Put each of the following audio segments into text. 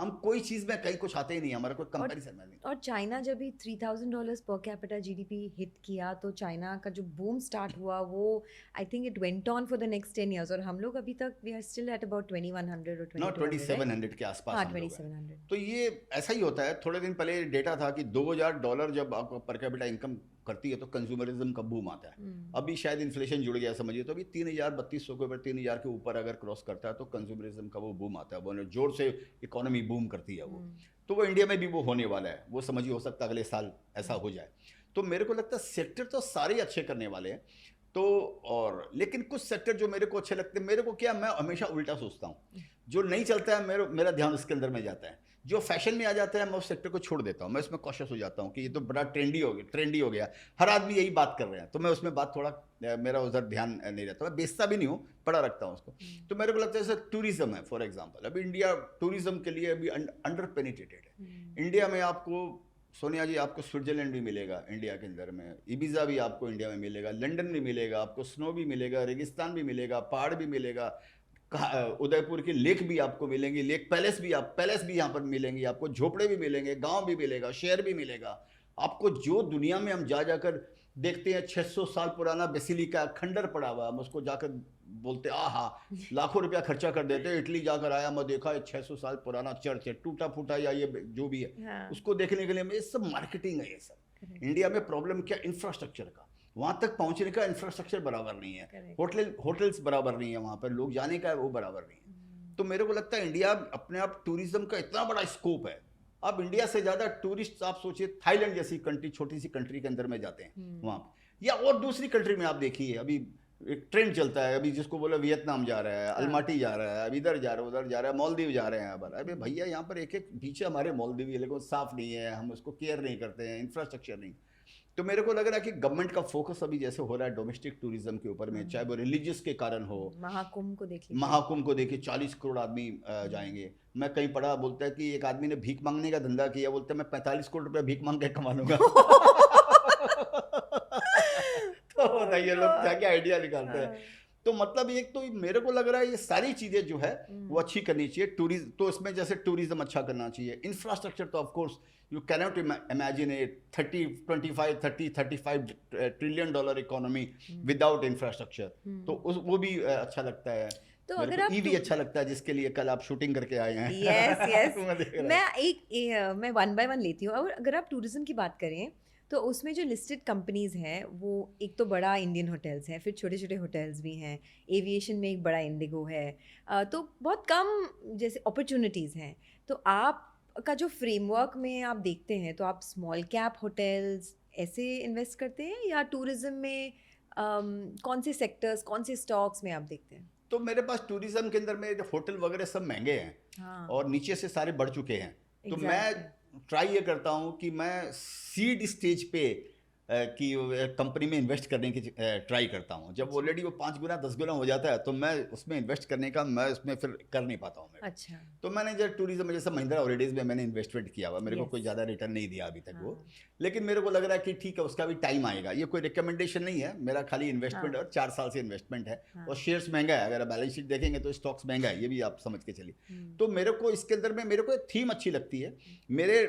हम कोई चीज़ में कहीं कुछ आते ही नहीं, हमारा कोई कंपैरिजन में नहीं। और चाइना जब भी $3000 पर कैपिटा जीडीपी हिट किया, तो चाइना का जो बूम स्टार्ट हुआ वो I think it went on for the next 10 years, और हम लोग अभी तक we are still at about 2100 और नो 2200, राइट? 2700 के आसपास हाँ, हम लोग हैं। 2700। तो ये ऐसा ही होता है। थोड़े दिन पहले डेटा था कि $2000 जब आपको पर कैपिटा इनकम करती है तो कंज्यूमरिज्म का बूम आता है। अभी शायद इन्फ्लेशन जुड़ गया समझिए, तो अभी 3200 के ऊपर, 3000 के ऊपर अगर क्रॉस करता है तो कंज्यूमरिज्म का वो बूम आता है, वो जोर से इकोनॉमी बूम करती है वो। तो वो इंडिया में भी वो होने वाला है, वो समझिए हो सकता है अगले साल ऐसा हो जाए। तो मेरे को लगता है सेक्टर तो सारे अच्छे करने वाले हैं। तो और लेकिन कुछ सेक्टर जो मेरे को अच्छे लगते हैं, मेरे को क्या, मैं हमेशा उल्टा सोचता हूँ। जो नहीं चलता है मेरा ध्यान उसके अंदर में जाता है। जो फैशन में आ जाता है मैं उस सेक्टर को छोड़ देता हूँ, मैं उसमें कॉशियस हो जाता हूँ कि ये तो बड़ा ट्रेंडी हो गया, हर आदमी यही बात कर रहे हैं, तो मैं उसमें बात थोड़ा मेरा उधर ध्यान नहीं रहता, मैं बेचता भी नहीं हूँ, पड़ा रखता हूँ उसको। तो मेरे को लगता है जैसे टूरिज्म है फॉर एग्जाम्पल, अभी इंडिया टूरिज्म के लिए अभी अंडर पेनिट्रेटेड है। इंडिया में आपको, सोनिया जी, आपको स्विट्जरलैंड भी मिलेगा इंडिया के अंदर में, इबिजा भी आपको इंडिया में मिलेगा, लंदन भी मिलेगा, आपको स्नो भी मिलेगा, रेगिस्तान भी मिलेगा, पहाड़ भी मिलेगा, उदयपुर की लेक भी आपको मिलेंगी, लेक पैलेस भी यहाँ पर मिलेंगी आपको, झोपड़े भी मिलेंगे, गांव भी मिलेगा, शहर भी मिलेगा आपको। जो दुनिया में हम जाकर देखते हैं 600 साल पुराना बेसिलिका खंडर पड़ा हुआ, हम उसको जाकर बोलते आहा, लाखों रुपया खर्चा कर देते हैं। इटली जाकर आया, मैं देखा 600 साल पुराना चर्च है, टूटा फूटा या ये जो भी है, हाँ, उसको देखने के लिए ये सब मार्केटिंग है। ये सब इंडिया में प्रॉब्लम क्या, इंफ्रास्ट्रक्चर का, वहां तक पहुंचने का इंफ्रास्ट्रक्चर बराबर नहीं है, होटल्स बराबर नहीं है, वहां पर लोग जाने का वो बराबर नहीं है। तो मेरे को लगता है इंडिया अपने आप टूरिज्म का इतना बड़ा स्कोप है। अब इंडिया से ज्यादा टूरिस्ट आप सोचिए थाईलैंड जैसी कंट्री, छोटी सी कंट्री के अंदर में जाते हैं वहां, या और दूसरी कंट्री में आप देखिए, अभी एक ट्रेंड चलता है, अभी जिसको बोला वियतनाम जा रहा है, अलमाटी जा रहा है, अब इधर जा रहा है, उधर जा रहा है, मालदीव जा रहे हैं। अब अरे भैया, यहाँ पर एक एक बीच है हमारे मालदीव, ये लेकिन साफ नहीं है, हम उसको केयर नहीं करते हैं, इंफ्रास्ट्रक्चर नहीं। तो मेरे को लग रहा है कि गवर्नमेंट का फोकस अभी जैसे हो रहा है डोमेस्टिक टूरिज्म के ऊपर में, चाहे वो रिलीजियस के कारण हो। महाकुंभ को देख लीजिए। महाकुंभ को देखिए 40 करोड़ आदमी जाएंगे। मैं कहीं पढ़ा, बोलता है कि एक आदमी ने भीख मांगने का धंधा किया, बोलता है मैं 45 करोड़ रुपया भीख मांग के कमा लूंगा। तो बताइए लोग क्या क्या आइडिया निकालते हैं। तो मतलब एक तो मेरे को लग रहा है ये सारी चीजें जो है वो अच्छी करनी चाहिए। टूरिज्म तो इसमें जैसे टूरिज्म अच्छा करना चाहिए, इंफ्रास्ट्रक्चर तो of course you cannot imagine A 35 trillion dollar economy without infrastructure. तो वो भी अच्छा लगता है। तो मेरे अगर को आप ईवी अच्छा लगता है, जिसके लिए कल आप शूटिंग करके आए हैं। यस यस मैं देख रहा मैं वन बाय वन लेती हूँ। और अगर आप टूरिज्म की बात करें तो उसमें जो लिस्टेड कंपनीज हैं, वो एक तो बड़ा इंडियन होटल्स हैं, फिर छोटे छोटे होटल्स भी हैं, एविएशन में एक बड़ा इंडिगो है। तो बहुत कम जैसे अपॉर्चुनिटीज़ हैं। तो आप का जो फ्रेमवर्क में आप देखते हैं, तो आप स्मॉल कैप होटल्स ऐसे इन्वेस्ट करते हैं, या टूरिज्म में कौन से सेक्टर्स, कौन से स्टॉक्स में आप देखते हैं? तो मेरे पास टूरिज्म के अंदर में होटल वगैरह सब महंगे हैं, हाँ, और नीचे से सारे बढ़ चुके हैं। तो मैं एग्जैक्टली। ट्राई ये करता हूँ कि मैं सीड स्टेज पे कि कंपनी में इन्वेस्ट करने की ट्राई करता हूँ। जब ऑलरेडी वो 5 गुना 10 गुना हो जाता है तो मैं उसमें इन्वेस्ट करने का, मैं उसमें फिर कर नहीं पाता हूँ मैं। अच्छा। तो मैंने जब टूरिज्म में जैसे महिंद्रा हॉलीडेज में मैंने इन्वेस्टमेंट किया हुआ, मेरे को कोई यस। ज़्यादा रिटर्न नहीं दिया अभी तक वो। हाँ, लेकिन मेरे को लग रहा है कि ठीक है, उसका भी टाइम आएगा। ये कोई रिकमेंडेशन नहीं है मेरा, खाली इन्वेस्टमेंट है, हाँ, और 4 साल से इन्वेस्टमेंट है। हाँ। और शेयर्स महंगा है, अगर आप बैलेंस शीट देखेंगे तो स्टॉक्स महंगा है, ये भी आप समझ के चलिए। हम्म, तो मेरे को इसके अंदर में मेरे को एक थीम अच्छी लगती है। मेरे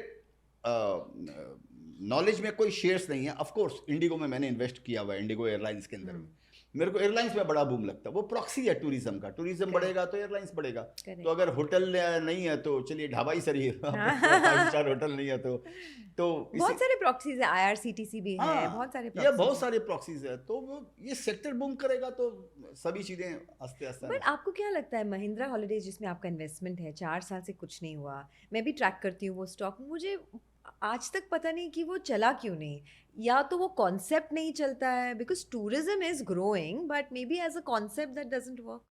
नॉलेज में कोई शेयर्स नहीं है। ऑफ कोर्स इंडिगो में मैंने इन्वेस्ट किया हुआ है, इंडिगो एयरलाइंस के अंदर में। मेरे को एयरलाइंस में बड़ा बूम लगता है, वो प्रॉक्सी है टूरिज्म का। टूरिज्म बढ़ेगा तो एयरलाइंस बढ़ेगा। तो अगर होटल नहीं है तो चलिए ढाबा ही सही है, 5 स्टार होटल नहीं है तो बहुत सारे प्रॉक्सीज है, आईआरसीटीसी भी है, हाँ, बहुत सारे ये प्रॉक्सीज बहुत हैं। सारे प्रॉक्सीज है। तो वो ये सेक्टर बूम करेगा तो सभी चीजें आस्ते आस्ते बट आपको क्या लगता है, महिंद्रा हॉलीडेज जिसमें आपका इन्वेस्टमेंट है, 4 साल से कुछ नहीं हुआ, मैं भी ट्रैक करती हूँ वो स्टॉक, मुझे आज तक पता नहीं कि वो चला क्यों नहीं। या तो वो कॉन्सेप्ट नहीं चलता है, because tourism is growing but maybe as a concept that doesn't work.